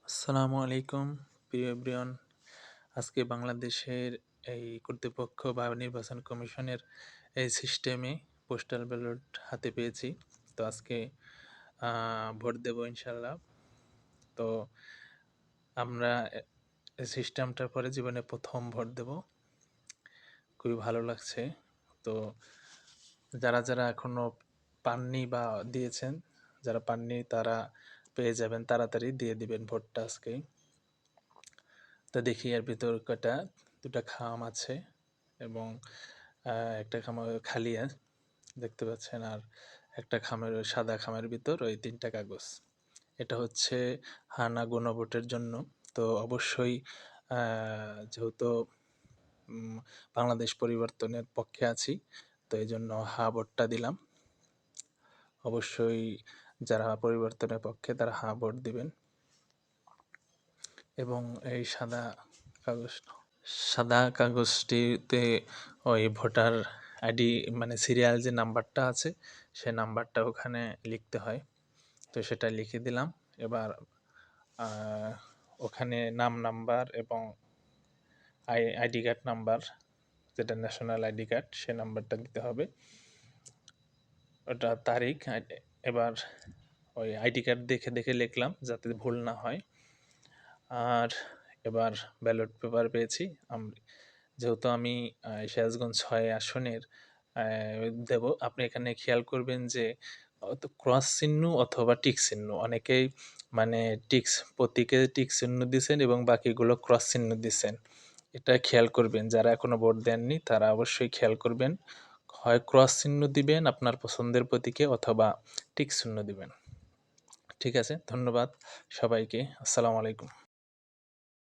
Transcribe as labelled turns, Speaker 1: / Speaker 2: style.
Speaker 1: আসসালামু আলাইকুম প্রিয় এভরিওয়ান। আজকে বাংলাদেশের এই কর্তৃপক্ষ বা নির্বাচন কমিশনের এই সিস্টেমে পোস্টাল ব্যালট হাতে পেয়েছি। তো আজকে ভোট দেব ইনশাল্লাহ। তো আমরা এই সিস্টেমটার পরে জীবনে প্রথম ভোট দেব, খুবই ভালো লাগছে। তো যারা যারা এখনো পাননি বা দিয়েছেন, যারা পাননি তারা পেয়ে যাবেন, তাড়াতাড়ি দিয়ে দিবেন ভোটটা আজকেই। তো দেখি এর ভিতর কটা দুটা খাম আছে এবং একটা খাম খালি দেখতে পাচ্ছেন, আর একটা খামের সাদা খামের ভিতর ওই 3টা কাগজ। এটা হচ্ছে হানা গণভোটের জন্য। তো অবশ্যই যেহেতু বাংলাদেশ পরিবর্তনের পক্ষে আছি, তো এই জন্য হা ভোটটা দিলাম। অবশ্যই যারা পরিবর্তনের পক্ষে তারা হা ভোট দিবেন। এবং এই সাদা কাগজটিতে ওই ভোটার আইডি মানে সিরিয়াল যে নাম্বারটা আছে সে নাম্বারটা ওখানে লিখতে হয়। তো সেটা লিখে দিলাম। এবার ওখানে নাম্বার এবং আইডি কার্ড নাম্বার, যেটা ন্যাশনাল আইডি কার্ড, সে নাম্বারটা দিতে হবে। ওটা তারিখ। এবার ওই আইডি কার্ড দেখে দেখে লিখলাম যাতে ভুল না হয়। আর এবার ব্যালট পেপার পেয়েছি। যেহেতু আমি সিরাজগঞ্জ 6 আসনের দেব, আপনি এখানে খেয়াল করবেন যে ক্রস চিহ্ন অথবা টিক চিহ্ন, অনেকেই মানে প্রতীকে টিক চিহ্ন দিচ্ছেন এবং বাকিগুলো ক্রস চিহ্ন দিচ্ছেন। এটা খেয়াল করবেন, যারা এখনো ভোট দেননি তারা অবশ্যই খেয়াল করবেন। হয় ক্রস চিহ্ন দিবেন আপনার পছন্দের প্রতীকে অথবা টিক চিহ্ন দিবেন। ঠিক আছে, ধন্যবাদ সবাইকে। আসসালামু আলাইকুম।